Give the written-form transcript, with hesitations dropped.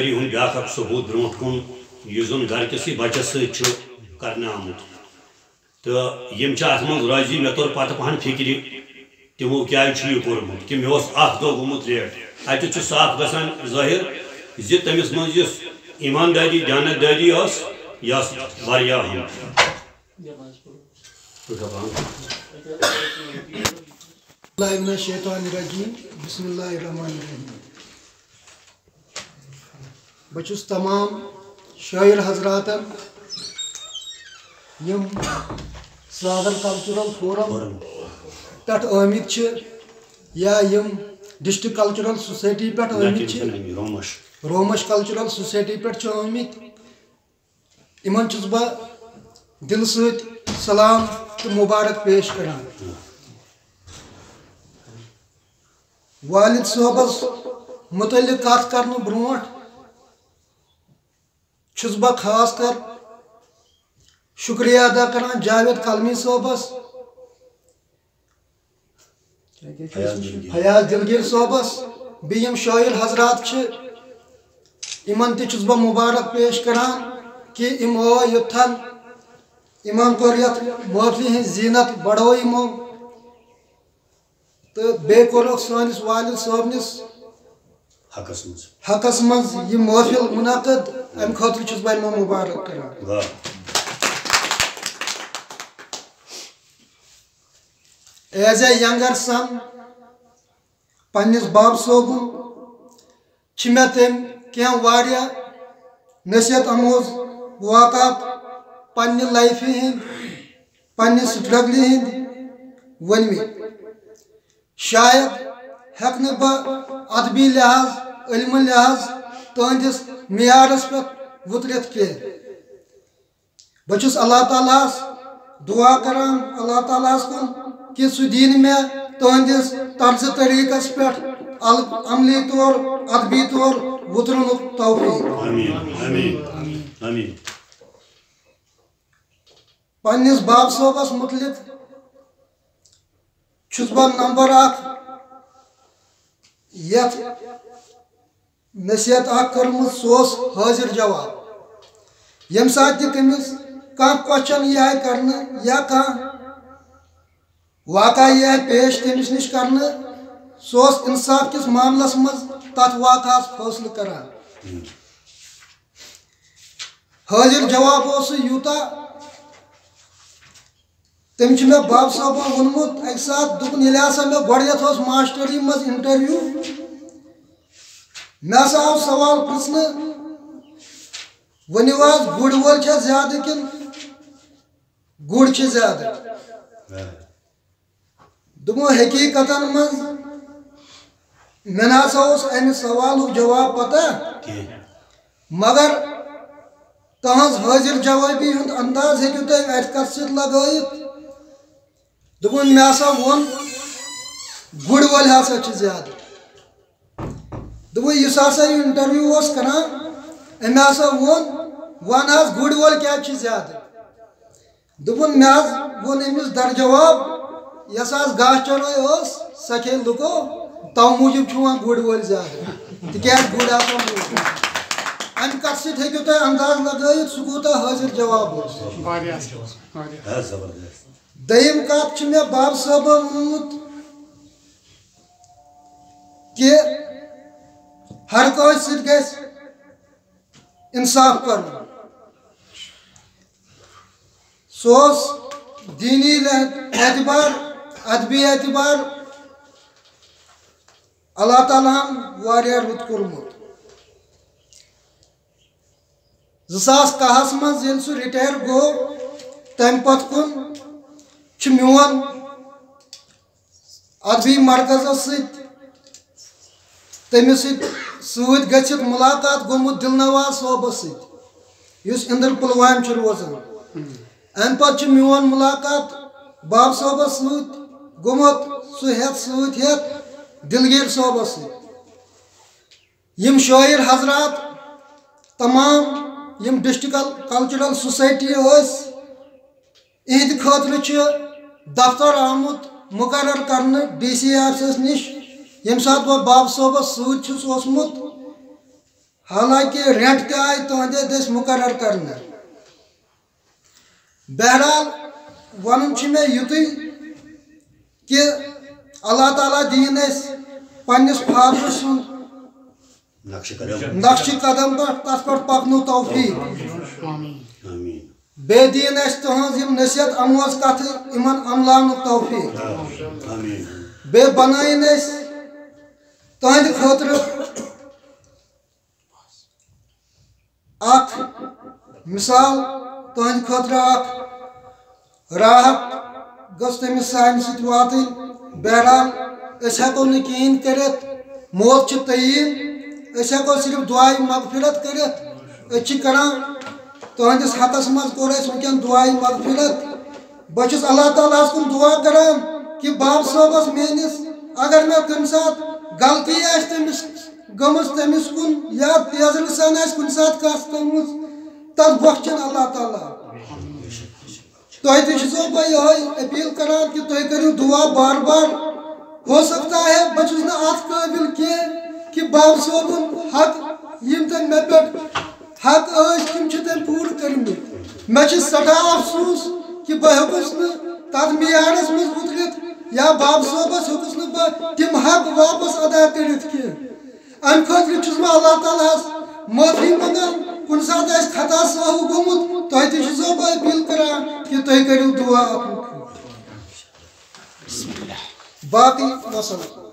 ہند بیاکھ اکھ ثبوت برو کن یہ زن گھر کسی بچس ست کرنے آمت تو یم ات من راضی مے تور پتہ پہن فکر تمو کیا یہ کورمت کہ مے اخ دہ گومت لیٹ اتھ صاف گژھان ظاہر زِ تمس من یس ایمانداری دیانتداری یس واریاہ اہم من الشیطان الرجیم بسم اللہ الرحمن الرحیم بچس تمام شاعر حضراتن یم سادر کلچرل فورم پہ آمت یا یم ڈسٹرک کلچرل سوسائٹی پہ آمت رومش کلچرل سوسائٹی پہ آمت ان بہ دل ست سلام تو مبارک پیش کران والد صاحبس متعلق کت کرنے برونٹ چھس بہ خاص کر شکریہ ادا کران جاوید کلمی صاحبس فیاض دلگیر صاحبس بیم شاعر حضرات ان تس بہ مبارک پیش کران کہ ام آو یوتھن امن کور یت محفل ہن زینت بڑو یمو تو بے کورک سانس والد صاحبنس حقس مز یہ محفل منعقد ام خاطر چھس بہ مبارک کران ایز اے ینگر سن پنس باب صوبن مے تم کی واریاہ نصیحت آموز واقعات پنہ لائفہ ہند پنہ سٹرگل ہند ونمت شاید ہیکہ بہ ادبی لحاظ علم لحاظ تہندس معیارس پہ وترت کی بہس اللہ تعالیٰ دعا کران اللہ تعالیٰ کن کہ سہ دین میں تہندس طرز طریقس پہ عملی طور ادبی طور وترن توفیق پنس باب صاحبس متعلق چھس بہ نمبر اخ یت نصیحت اخ کرمت سوس حاضر جواب یم سات تمس کان کوشچن یہ کرنے یا کان واقعہ یہ پیش تمس نش کرنے سوس انصاف کس معاملس مز تت واقعہ فیصلہ کران حاضر جواب اس یوتا تم میں باب صاحب وونمت اک سات دپن یل ہسا مے گۄڈنیتھ ماسٹری مز انٹرویو مے ہسا آو سوال پرژھنہ ؤنِو حظ گُر وول چھا زیادٕ کِنہٕ گُر چھِ زیادٕ دوٚپمو حقیقتن مز مے نسا اوس امہِ سوالُک جواب پتہ مگر تہنٛز حٲضر جوابی ہُنٛد انداز ہیٚکِو تُہۍ اتھ کتھ سۭتۍ لگٲیِتھ دوٚپُن مےٚ ہسا ووٚن گُر وٲلۍ ہسا چھِ زیادٕ دوٚپُن یُس ہسا یہِ انٹرویو اوس کران أمۍ ہسا ووٚن ون حظ گُر وول کیٛازِ چھِ زیادٕ دوٚپُن مےٚ حظ ووٚن أمِس در جواب یۄس حظ گاسہٕ چرٲے ٲس سۄ کھیٚیہِ لُکو تو موٗجوٗب چھُ وۄنۍ گُر وٲلۍ زیادٕ تِکیٛازِ گُر ہسا موٗد امہِ کتھ سۭتۍ ہیٚکِو تُہۍ انداز لگٲیِتھ سُہ کوٗتاہ حٲضر جواب اوس دوٚیِم کتھ چھِ مےٚ باب صٲبن ووٚنمُت کہ ہر کٲنٛسہِ سۭتۍ گژھِ انصاف کرُن سُہ اوس دیٖنی اعتبار ادبی اعتبار اللہ تعالیٰ ہن واریاہ رُت کوٚرمُت 2010 منٛز ییٚلہِ سُہ رِٹایر گوٚو تمہِ پتہٕ کُن چھُ میون ادبی مرکزس سۭتۍ تٔمِس سۭتۍ گٔژھِتھ مُلاقات گوٚمُت دِلنواز صٲبس سۭتۍ یُس اِندر پُلوامہِ چھُ روزان امہِ پتہٕ چھُ میون مُلاقات باب صٲبس سۭتۍ گوٚمُت سُہ ہیٚتھ سۭتۍ ہیٚتھ دلگیر صٲبس سۭتۍ یِم شٲعر حضرات تمام یم ڈسٹرک کلچرل سوسائٹی ٲسۍ اِہنٛدِ خٲطرٕ چھُ دفتر آمُت مقرر کرنہٕ ڈی سی آفسس نِش ییٚمہِ ساتہٕ بہٕ باب صٲبس سۭتۍ چھُس اوسمُت حالانکہ رینٹ تہ آئی تہندے دس مقرر کرنا. بہرحال ون میں یتھی کہ اللہ تعالیٰ دین اس پنس فادر سن نقش قدم پر تس پر پکنو توفیق. بے دین اس تہذ نصیحت اموز کت امن عملان توفیق. بے بنائن اس تہند خاطر اخ مثال تہند خاطر اخ راحت گھس تمس سانہ سۭتۍ واتٕنۍ. بہرحال أسۍ ہٮ۪کو نہٕ کِہیٖنۍ کٔرِتھ. موت چھِ تعیٖن. أسۍ ہٮ۪کو صرف دعایہِ مغفرت کٔرِتھ. أسۍ چھِ کران تہندس حقس مز کوٚر اَسہِ وٕنکٮ۪ن دعایہِ مغفرت. بہٕ چھُس اللہ تعالیٰ ہس کُن دعا کران کہ باب صٲبس میٲنِس اگر مےٚ کُنہِ ساتہٕ غلطی آسہِ تٔمِس گٔمٕژ تٔمِس کُن یا تیزرٕ سان آسہِ کُنہِ ساتہٕ کتھ کٔرمٕژ تتھ بخشن اللہ تعالیٰ. تۄہہِ تہِ چھُسو بہٕ یِہوٚے اپیٖل کران کہ تُہۍ کٔرِو دعا بار بار. ہو سکتا ہے بہٕ چھُس نہٕ اتھ قٲبِل کینٛہہ کہ باب صٲبُن حق یِم تٔمۍ مےٚ پٮ۪ٹھ حق ٲسۍ تِم چھِ تٔمۍ پوٗرٕ کٔرمٕتۍ. مےٚ چھِ سٮ۪ٹھاہ افسوٗس کہ بہٕ ہیوٚکُس نہٕ تتھ معیارس منٛز اُترِتھ یا باب صٲبس ہیوٚکُس نہٕ بہٕ تِم حق واپس ادا کٔرِتھ کینٛہہ. امہِ خٲطرٕ چھُس بہٕ اللہ تعالیٰ ہس معٲفی منٛگان. کُنہِ ساتہٕ آسہِ خطا سہو گوٚمُت تۄہہِ تہِ چھُسو بہٕ اپیٖل کران کہ تُہۍ کٔرِو دعا. باقٕے وسلام.